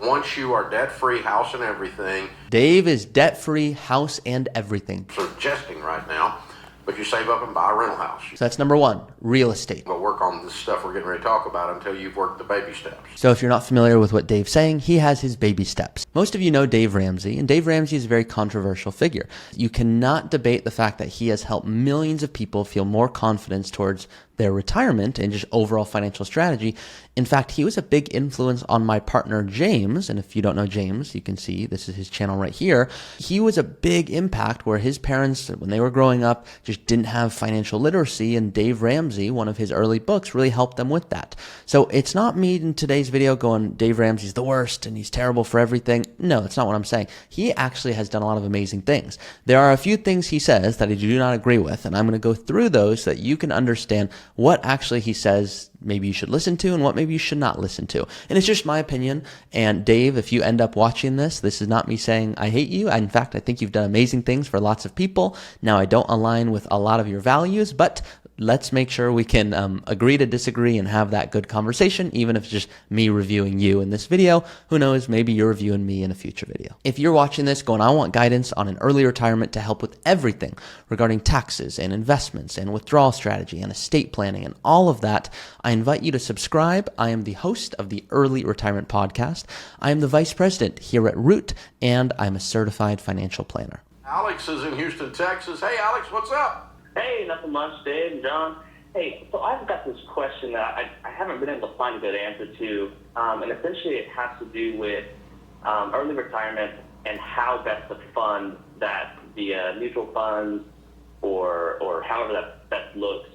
Once you are debt-free, house and everything. Dave is debt-free, house and everything. Suggesting right now, but you save up and buy a rental house. So that's number one, real estate. But work on this stuff we're getting ready to talk about until you've worked the baby steps. So if you're not familiar with what Dave's saying, he has his baby steps. Most of you know Dave Ramsey, and Dave Ramsey is a very controversial figure. You cannot debate the fact that he has helped millions of people feel more confidence towards their retirement and just overall financial strategy. In fact, he was a big influence on my partner, James. And if you don't know James, you can see this is his channel right here. He was a big impact where his parents, when they were growing up, just didn't have financial literacy. And Dave Ramsey, one of his early books, really helped them with that. So it's not me in today's video going, Dave Ramsey's the worst and he's terrible for everything. No, that's not what I'm saying. He actually has done a lot of amazing things. There are a few things he says that I do not agree with, and I'm going to go through those so that you can understand what actually he says maybe you should listen to and what maybe you should not listen to. And it's just my opinion. And Dave, if you end up watching this, this is not me saying I hate you. In fact, I think you've done amazing things for lots of people. Now, I don't align with a lot of your values, but let's make sure we can agree to disagree and have that good conversation, even if it's just me reviewing you in this video. Who knows, maybe you're reviewing me in a future video. If you're watching this going, I want guidance on an early retirement to help with everything regarding taxes and investments and withdrawal strategy and estate planning and all of that, I invite you to subscribe. I am the host of the Early Retirement Podcast. I am the vice president here at Root, and I'm a certified financial planner. Alex is in Houston, Texas. Hey, Alex, what's up? Hey, nothing much, Dave and John. Hey, so I've got this question that I haven't been able to find a good answer to, and essentially it has to do with early retirement and how best to fund that via mutual funds or however that best looks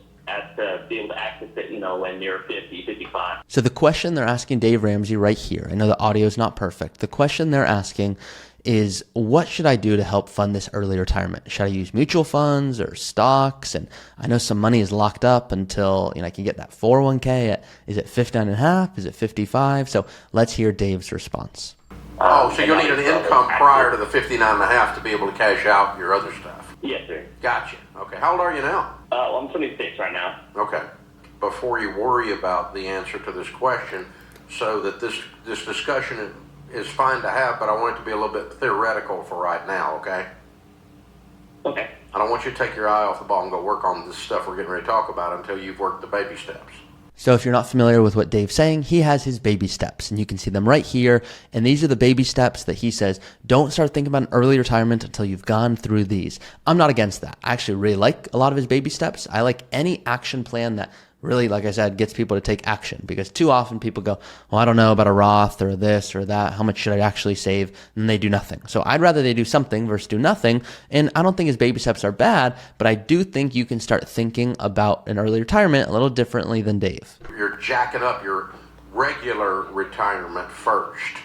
to be able to access it, when you're 50, 55. So the question they're asking Dave Ramsey right here, I know the audio is not perfect. The question they're asking is, what should I do to help fund this early retirement? Should I use mutual funds or stocks? And I know some money is locked up until I can get that 401k at, is it 59 and a half? Is it 55? So let's hear Dave's response. So you'll need an income prior to the 59 and a half to be able to cash out your other stuff. Yes, sir. Gotcha. Okay. How old are you now? Well, I'm 26 right now. Okay. Before you worry about the answer to this question, so that this discussion is fine to have, but I want it to be a little bit theoretical for right now, okay? Okay. I don't want you to take your eye off the ball and go work on this stuff we're getting ready to talk about until you've worked the baby steps. So if you're not familiar with what Dave's saying, he has his baby steps, and you can see them right here. And these are the baby steps that he says, don't start thinking about an early retirement until you've gone through these. I'm not against that. I actually really like a lot of his baby steps. I like any action plan that really, like I said, gets people to take action, because too often people go, well, I don't know about a Roth or this or that. How much should I actually save? And they do nothing. So I'd rather they do something versus do nothing. And I don't think his baby steps are bad, but I do think you can start thinking about an early retirement a little differently than Dave. You're jacking up your regular retirement first.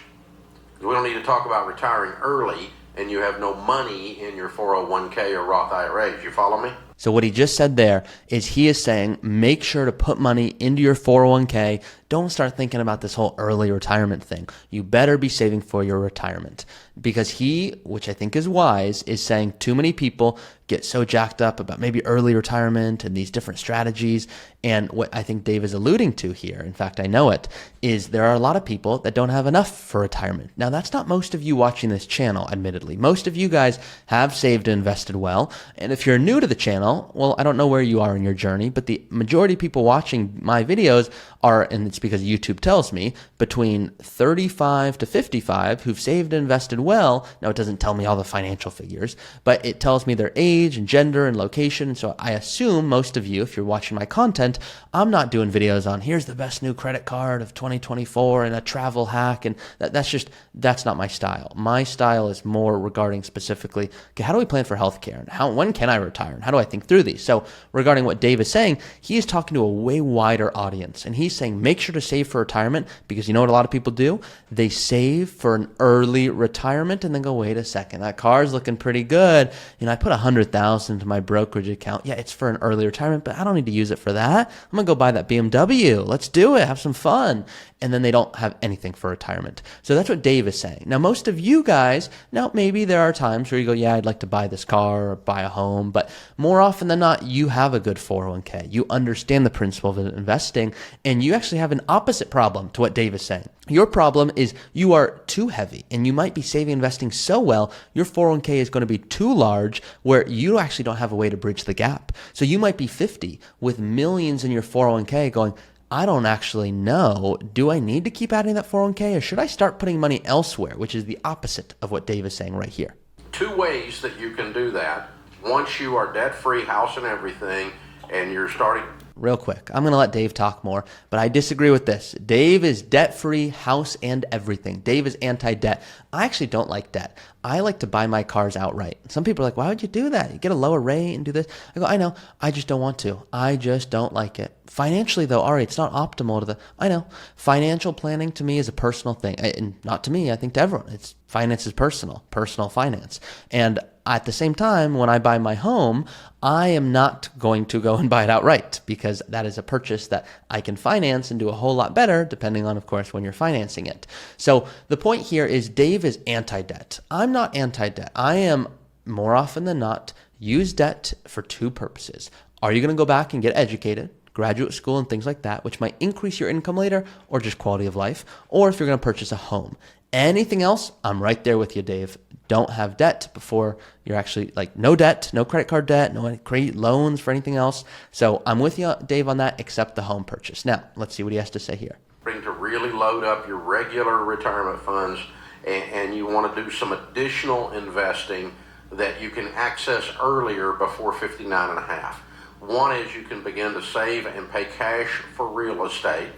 We don't need to talk about retiring early and you have no money in your 401k or Roth IRAs. You follow me? So what he just said there is he is saying, make sure to put money into your 401k. Don't start thinking about this whole early retirement thing. You better be saving for your retirement, because he, which I think is wise, is saying too many people get so jacked up about maybe early retirement and these different strategies. And what I think Dave is alluding to here, in fact, I know it, is there are a lot of people that don't have enough for retirement. Now, that's not most of you watching this channel, admittedly. Most of you guys have saved and invested well. And if you're new to the channel, well, I don't know where you are in your journey, but the majority of people watching my videos are, and it's because YouTube tells me, between 35 to 55 who've saved and invested well. Now, it doesn't tell me all the financial figures, but it tells me their age and gender and location. And so I assume most of you, if you're watching my content, I'm not doing videos on here's the best new credit card of 2024 and a travel hack. And that's not my style. My style is more regarding specifically, okay, how do we plan for healthcare? And when can I retire? And how do I think through these? So regarding what Dave is saying, he is talking to a way wider audience. And he's saying, make sure to save for retirement, because you know what a lot of people do? They save for an early retirement and then go, wait a second, that car's looking pretty good. I put $100,000 into my brokerage account. Yeah, it's for an early retirement, but I don't need to use it for that. I'm going to go buy that BMW. Let's do it. Have some fun. And then they don't have anything for retirement. So that's what Dave is saying. Now, most of you guys, now maybe there are times where you go, yeah, I'd like to buy this car or buy a home, but more often than not, you have a good 401k. You understand the principle of investing, and you actually have an opposite problem to what Dave is saying. Your problem is you are too heavy, and you might be saving investing so well, your 401k is going to be too large where you actually don't have a way to bridge the gap. So you might be 50 with millions in your 401k going, I don't actually know, do I need to keep adding that 401k or should I start putting money elsewhere, which is the opposite of what Dave is saying right here. Two ways that you can do that. Once you are debt-free, house and everything, and you're starting... Real quick, I'm going to let Dave talk more, but I disagree with this. Dave is debt-free, house and everything. Dave is anti-debt. I actually don't like debt. I like to buy my cars outright. Some people are like, why would you do that? You get a lower rate and do this. I go, I know. I just don't want to. I just don't like it. Financially, though, Ari, it's not optimal to the... I know. Financial planning to me is a personal thing. And not to me, I think to everyone. Finance is personal finance. And at the same time, when I buy my home, I am not going to go and buy it outright because that is a purchase that I can finance and do a whole lot better depending on, of course, when you're financing it. So the point here is Dave is anti-debt. I'm not anti-debt. I am, more often than not, use debt for two purposes. Are you going to go back and get educated? Graduate school and things like that, which might increase your income later or just quality of life, or if you're going to purchase a home. Anything else, I'm right there with you, Dave. Don't have debt before you're actually no debt, no credit card debt, no credit loans for anything else. So I'm with you, Dave, on that, except the home purchase. Now, let's see what he has to say here. To really load up your regular retirement funds, and you want to do some additional investing that you can access earlier before 59 and a half. One is you can begin to save and pay cash for real estate.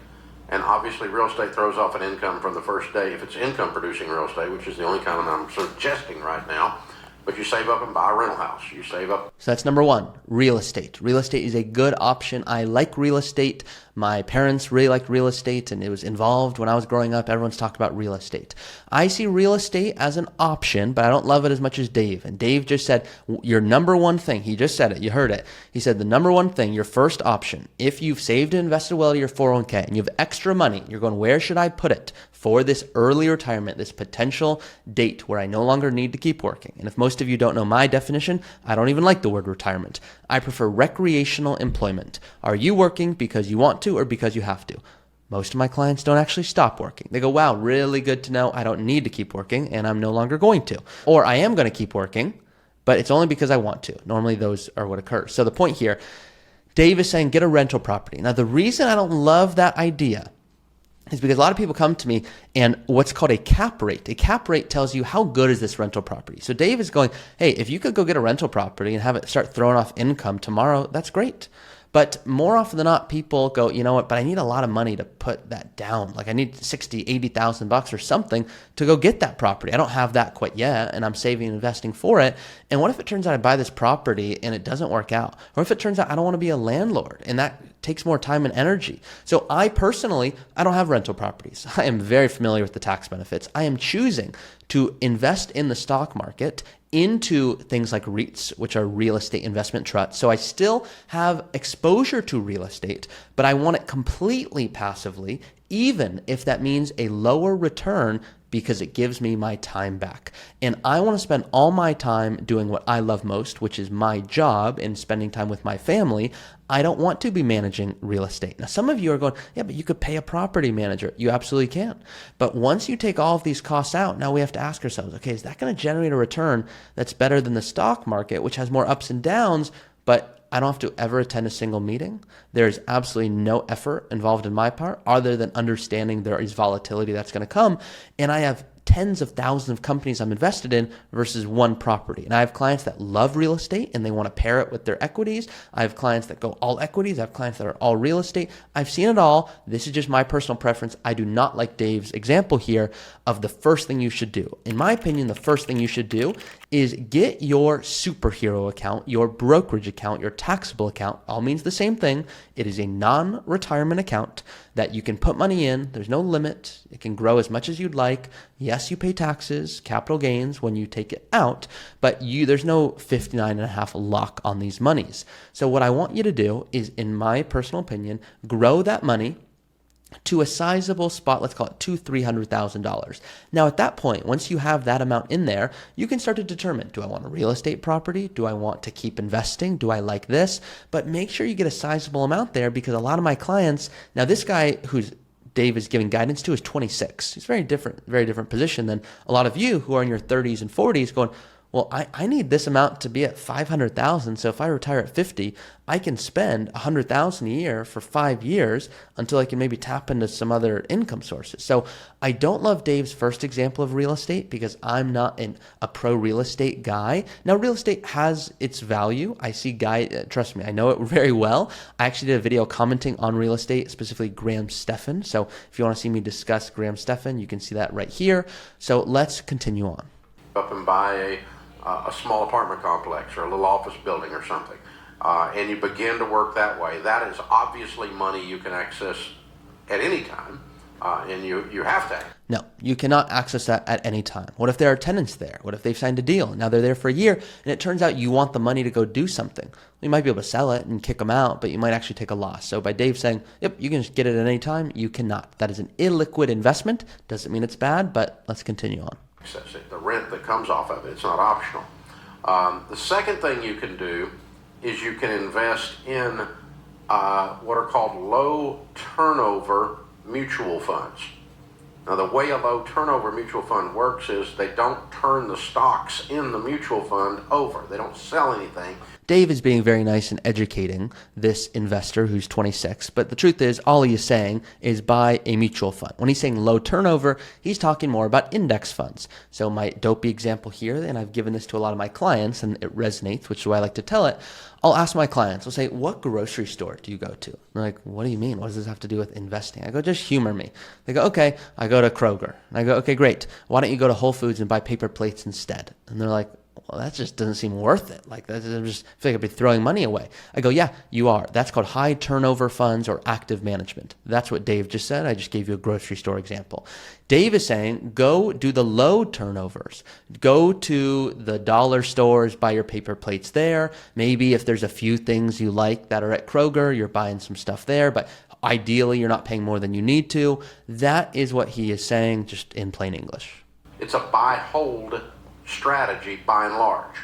And obviously real estate throws off an income from the first day if it's income producing real estate, which is the only kind I'm suggesting right now. But you save up and buy a rental house. You save up. So that's number one, real estate. Real estate is a good option. I like real estate. My parents really liked real estate, and it was involved when I was growing up. Everyone's talked about real estate. I see real estate as an option, but I don't love it as much as Dave. And Dave just said your number one thing. He just said it. You heard it. He said the number one thing, your first option, if you've saved and invested well to your 401k and you have extra money, you're going, where should I put it for this early retirement, this potential date where I no longer need to keep working? And if most of you don't know my definition, I don't even like the word retirement. I prefer recreational employment. Are you working because you want to or because you have to? Most of my clients don't actually stop working. They go, wow, really good to know. I don't need to keep working and I'm no longer going to. Or I am going to keep working, but it's only because I want to. Normally those are what occurs. So the point here, Dave is saying get a rental property. Now the reason I don't love that idea is because a lot of people come to me and what's called a cap rate. A cap rate tells you how good is this rental property. So Dave is going, hey, if you could go get a rental property and have it start throwing off income tomorrow, that's great. But more often than not, people go, you know what, but I need a lot of money to put that down. Like I need $60,000-$80,000 or something to go get that property. I don't have that quite yet, and I'm saving and investing for it. And what if it turns out I buy this property and it doesn't work out? Or if it turns out I don't want to be a landlord and that takes more time and energy. So I personally don't have rental properties. I am very familiar with the tax benefits. I am choosing to invest in the stock market into things like REITs, which are real estate investment trusts. So I still have exposure to real estate, but I want it completely passively, even if that means a lower return because it gives me my time back. And I want to spend all my time doing what I love most, which is my job and spending time with my family. I don't want to be managing real estate. Now, some of you are going, yeah, but you could pay a property manager. You absolutely can. But once you take all of these costs out, now we have to ask ourselves, okay, is that going to generate a return that's better than the stock market, which has more ups and downs, but I don't have to ever attend a single meeting? There's absolutely no effort involved in my part other than understanding there is volatility that's going to come. And I have tens of thousands of companies I'm invested in versus one property. And I have clients that love real estate and they want to pair it with their equities. I have clients that go all equities. I have clients that are all real estate. I've seen it all. This is just my personal preference. I do not like Dave's example here of the first thing you should do. In my opinion, the first thing you should do is get your superhero account, your brokerage account, your taxable account. All means the same thing. It is a non-retirement account that you can put money in. There's no limit. It can grow as much as you'd like. Yes, you pay taxes, capital gains when you take it out, but there's no 59.5 lock on these monies. So what I want you to do is, in my personal opinion, grow that money to a sizable spot. Let's call it $200,000-$300,000. Now at that point, once you have that amount in there, you can start to determine, do I want a real estate property? Do I want to keep investing? Do I like this? But make sure you get a sizable amount there, because a lot of my clients, now this guy who's Dave is giving guidance to is 26. He's very different position than a lot of you who are in your 30s and 40s going, well, I need this amount to be at 500,000. So if I retire at 50, I can spend 100,000 a year for 5 years until I can maybe tap into some other income sources. So I don't love Dave's first example of real estate because I'm not a pro real estate guy. Now, real estate has its value. I see trust me, I know it very well. I actually did a video commenting on real estate, specifically Graham Stephan. So if you want to see me discuss Graham Stephan, you can see that right here. So let's continue on. Up and buy a small apartment complex or a little office building or something, and you begin to work that way. That is obviously money you can access at any time, and you have to. No, you cannot access that at any time. What if there are tenants there? What if they've signed a deal? Now they're there for a year, and it turns out you want the money to go do something. You might be able to sell it and kick them out, but you might actually take a loss. So by Dave saying, yep, you can just get it at any time, you cannot. That is an illiquid investment. Doesn't mean it's bad, but let's continue on. The rent that comes off of it, it's not optional. The second thing you can do is you can invest in what are called low turnover mutual funds. Now, the way a low turnover mutual fund works is they don't turn the stocks in the mutual fund over. They don't sell anything. Dave is being very nice and educating this investor who's 26, but the truth is all he is saying is buy a mutual fund. When he's saying low turnover, he's talking more about index funds. So my dopey example here, and I've given this to a lot of my clients and it resonates, which is why I like to tell it. I'll ask my clients, I'll say, what grocery store do you go to? They're like, what do you mean? What does this have to do with investing? I go, just humor me. They go, okay, I go to Kroger. And I go, okay, great. Why don't you go to Whole Foods and buy paper plates instead? And they're like, well, that just doesn't seem worth it. Like, I just feel like I'd be throwing money away. I go, yeah, you are. That's called high turnover funds or active management. That's what Dave just said. I just gave you a grocery store example. Dave is saying, go do the low turnovers. Go to the dollar stores, buy your paper plates there. Maybe if there's a few things you like that are at Kroger, you're buying some stuff there, but ideally you're not paying more than you need to. That is what he is saying, just in plain English. It's a buy-hold strategy by and large.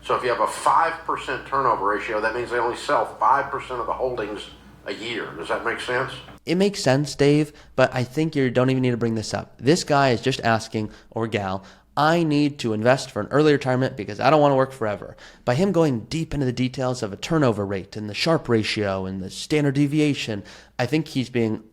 So if you have a 5% turnover ratio, that means they only sell 5% of the holdings a year. Does that make sense? It makes sense, Dave, but I think you don't even need to bring this up. This guy is just asking, or gal, I need to invest for an early retirement because I don't want to work forever. By him going deep into the details of a turnover rate and the Sharpe ratio and the standard deviation, I think he's being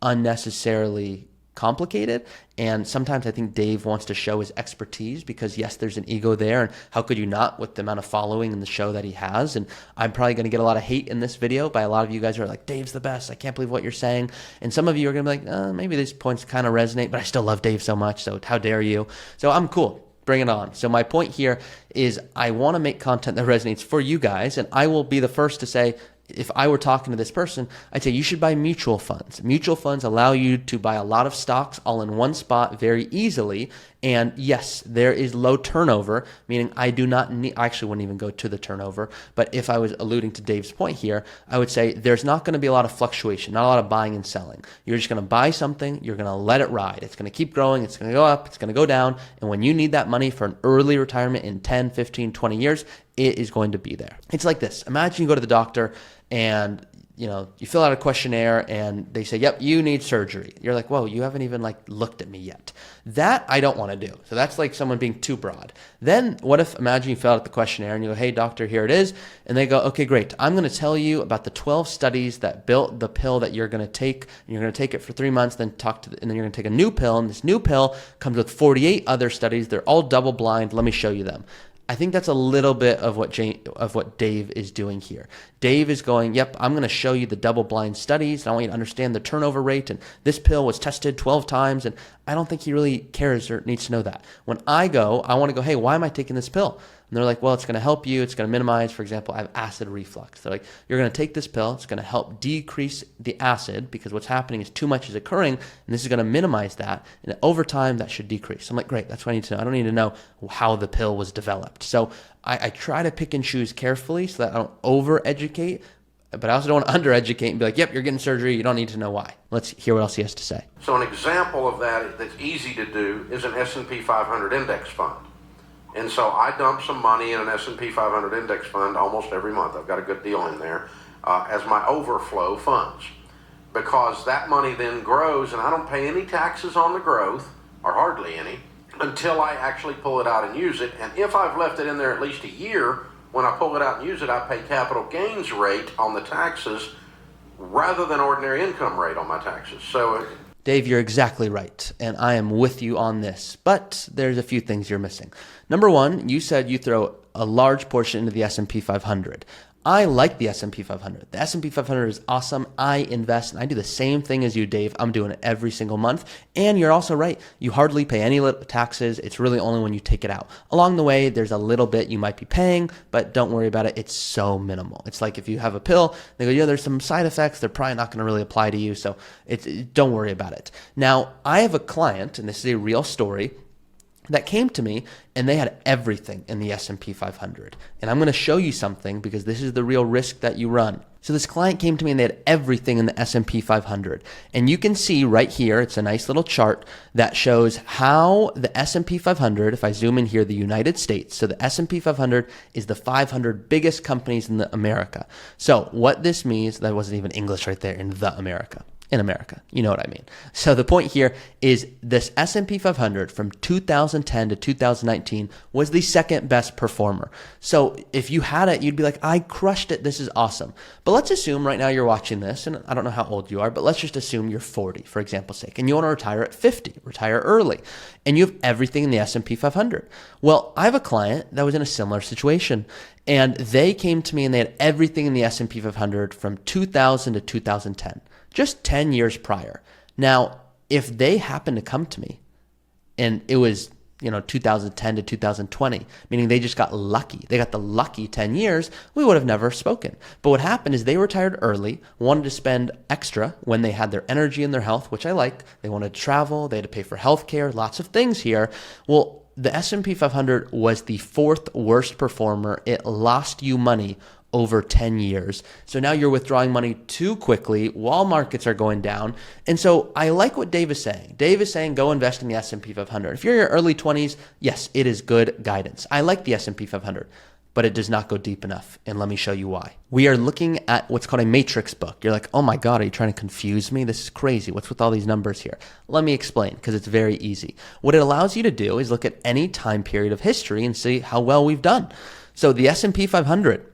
unnecessarily complicated. And sometimes I think Dave wants to show his expertise because yes, there's an ego there, and how could you not with the amount of following and the show that he has? And I'm probably going to get a lot of hate in this video by a lot of you guys who are like, Dave's the best, I can't believe what you're saying. And some of you are going to be like, maybe these points kind of resonate, but I still love Dave so much, so how dare you? So I'm cool. Bring it on. So my point here is I want to make content that resonates for you guys, and I will be the first to say, if I were talking to this person, I'd say you should buy mutual funds. Mutual funds allow you to buy a lot of stocks all in one spot very easily. And yes, there is low turnover, meaning I actually wouldn't even go to the turnover. But if I was alluding to Dave's point here, I would say there's not going to be a lot of fluctuation, not a lot of buying and selling. You're just going to buy something, you're going to let it ride. It's going to keep growing, it's going to go up, it's going to go down. And when you need that money for an early retirement in 10, 15, 20 years, it is going to be there. It's like this. Imagine you go to the doctor and you fill out a questionnaire and they say, yep, you need surgery. You're like, whoa, you haven't even looked at me yet. That I don't want to do. So that's like someone being too broad. Then what if, imagine you fill out the questionnaire and you go, hey doctor, here it is. And they go, okay, great. I'm going to tell you about the 12 studies that built the pill that you're going to take. And you're going to take it for 3 months, then and then you're going to take a new pill. And this new pill comes with 48 other studies. They're all double blind. Let me show you them. I think that's a little bit of what Dave is doing here. Dave is going, yep, I'm going to show you the double-blind studies, and I want you to understand the turnover rate, and this pill was tested 12 times, and I don't think he really cares or needs to know that. When I want to go, hey, why am I taking this pill? And they're like, well, it's going to help you. It's going to minimize, for example, I have acid reflux. They're like, you're going to take this pill. It's going to help decrease the acid because what's happening is too much is occurring, and this is going to minimize that. And over time, that should decrease. So I'm like, great, that's what I need to know. I don't need to know how the pill was developed. So I try to pick and choose carefully so that I don't over-educate, but I also don't want to under-educate and be like, yep, you're getting surgery. You don't need to know why. Let's hear what else he has to say. So an example of that that's easy to do is an S&P 500 index fund. And so I dump some money in an S&P 500 index fund almost every month. I've got a good deal in there as my overflow funds. because that money then grows and I don't pay any taxes on the growth, or hardly any, until I actually pull it out and use it. And if I've left it in there at least a year, when I pull it out and use it, I pay capital gains rate on the taxes rather than ordinary income rate on my taxes. So Dave, you're exactly right, and I am with you on this, but there's a few things you're missing. Number one, you said you throw a large portion into the S&P 500. I like the S&P 500. The S&P 500 is awesome. I invest, and I do the same thing as you, Dave. I'm doing it every single month. And you're also right. You hardly pay any taxes. It's really only when you take it out. Along the way, there's a little bit you might be paying, but don't worry about it. It's so minimal. It's like if you have a pill, they go, yeah, there's some side effects. They're probably not going to really apply to you, so don't worry about it. Now, I have a client, and this is a real story, that came to me and they had everything in the S&P 500. And I'm going to show you something because this is the real risk that you run. So this client came to me and they had everything in the S&P 500. And you can see right here, it's a nice little chart that shows how the S&P 500, if I zoom in here, the United States. So the S&P 500 is the 500 biggest companies in America. So what this means, that wasn't even English right there, in America. In America. You know what I mean. So the point here is this S&P 500 from 2010 to 2019 was the second best performer. So if you had it, you'd be like, I crushed it. This is awesome. But let's assume right now you're watching this, and I don't know how old you are, but let's just assume you're 40, for example's sake, and you want to retire at 50, retire early, and you have everything in the S&P 500. Well, I have a client that was in a similar situation, and they came to me and they had everything in the S&P 500 from 2000 to 2010. Just 10 years prior. Now, if they happen to come to me and it was, 2010 to 2020, meaning they just got lucky, they got the lucky 10 years, we would have never spoken. But what happened is they retired early, wanted to spend extra when they had their energy and their health, which I like. They wanted to travel, they had to pay for healthcare, lots of things here. Well, the S&P 500 was the fourth worst performer. It lost you money over 10 years. So now you're withdrawing money too quickly while markets are going down. And so I like what Dave is saying. Dave is saying go invest in the S&P 500. If you're in your early 20s, yes, it is good guidance. I like the S&P 500, but it does not go deep enough. And let me show you why. We are looking at what's called a matrix book. You're like, oh my God, are you trying to confuse me? This is crazy. What's with all these numbers here? Let me explain, because it's very easy. What it allows you to do is look at any time period of history and see how well we've done. So the S&P 500,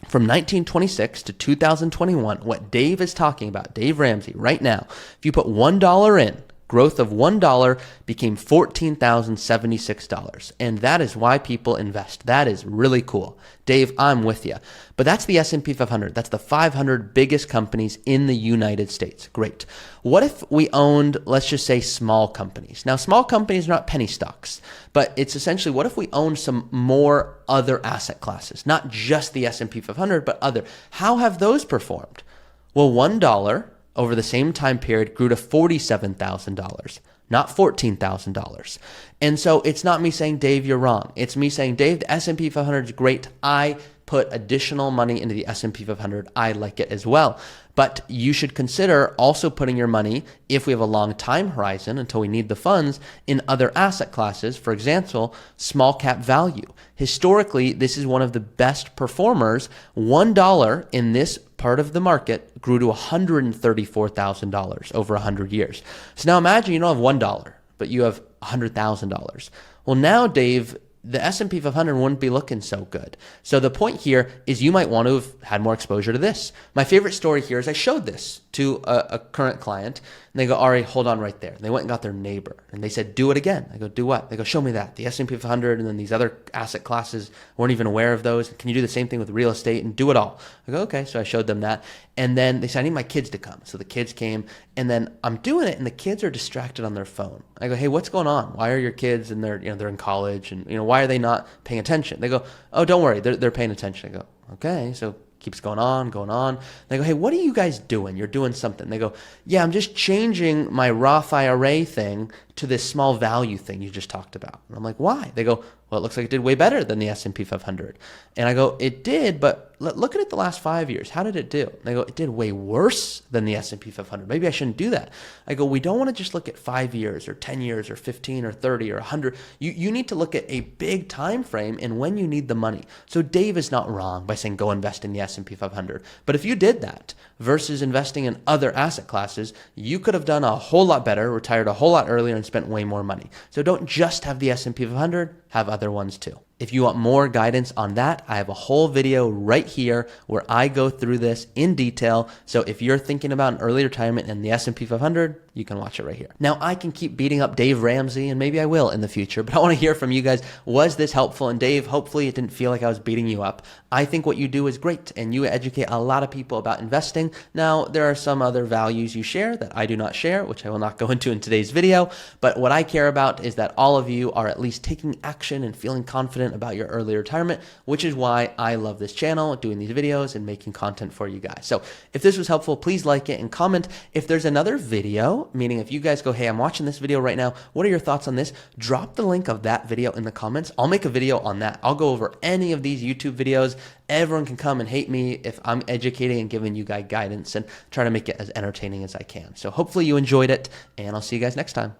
from 1926 to 2021, what Dave is talking about, Dave Ramsey, right now, if you put $1 in, growth of $1 became $14,076. And that is why people invest. That is really cool. Dave, I'm with you. But that's the S&P 500. That's the 500 biggest companies in the United States. Great. What if we owned, let's just say, small companies? Now, small companies are not penny stocks, but it's essentially, what if we owned some more other asset classes? Not just the S&P 500, but other. How have those performed? Well, $1 over the same time period grew to $47,000, not $14,000. And so it's not me saying, Dave, you're wrong. It's me saying, Dave, the S&P 500 is great. I put additional money into the S&P 500. I like it as well. But you should consider also putting your money, if we have a long time horizon until we need the funds, in other asset classes. For example, small cap value. Historically, this is one of the best performers. $1 in this part of the market grew to $134,000 over 100 years. So now imagine you don't have $1, but you have $100,000. Well, now, Dave, the S&P 500 wouldn't be looking so good. So the point here is you might want to have had more exposure to this. My favorite story here is I showed this to a current client, and they go, Ari, hold on right there. And they went and got their neighbor, and they said, do it again. I go, do what? They go, show me that. The S&P 500 and then these other asset classes, weren't even aware of those. Can you do the same thing with real estate and do it all? I go, okay. So I showed them that. And then they said, I need my kids to come. So the kids came, and then I'm doing it, and the kids are distracted on their phone. I go, hey, what's going on? Why are your kids, and they're in college, and why are they not paying attention? They go, oh, don't worry, they're paying attention. I go, okay. So keeps going on, going on. They go, hey, what are you guys doing? You're doing something. They go, yeah, I'm just changing my Roth IRA thing to this small value thing you just talked about. And I'm like, why? They go, well, it looks like it did way better than the S&P 500. And I go, it did, but look at it the last 5 years. How did it do? And they go, it did way worse than the S&P 500. Maybe I shouldn't do that. I go, we don't want to just look at 5 years or 10 years or 15 or 30 or 100. You need to look at a big time frame and when you need the money. So Dave is not wrong by saying go invest in the S&P 500. But if you did that, versus investing in other asset classes, you could have done a whole lot better, retired a whole lot earlier, and spent way more money. So don't just have the S&P 500, have other ones too. If you want more guidance on that, I have a whole video right here where I go through this in detail. So if you're thinking about an early retirement in the S&P 500, you can watch it right here. Now, I can keep beating up Dave Ramsey, and maybe I will in the future, but I want to hear from you guys. Was this helpful? And Dave, hopefully it didn't feel like I was beating you up. I think what you do is great, and you educate a lot of people about investing. Now, there are some other values you share that I do not share, which I will not go into in today's video, but what I care about is that all of you are at least taking action and feeling confident about your early retirement, which is why I love this channel, doing these videos and making content for you guys. So if this was helpful, please like it and comment. If there's another video, meaning if you guys go, hey, I'm watching this video right now, what are your thoughts on this? Drop the link of that video in the comments. I'll make a video on that. I'll go over any of these YouTube videos. Everyone can come and hate me if I'm educating and giving you guys guidance and try to make it as entertaining as I can. So hopefully you enjoyed it, and I'll see you guys next time.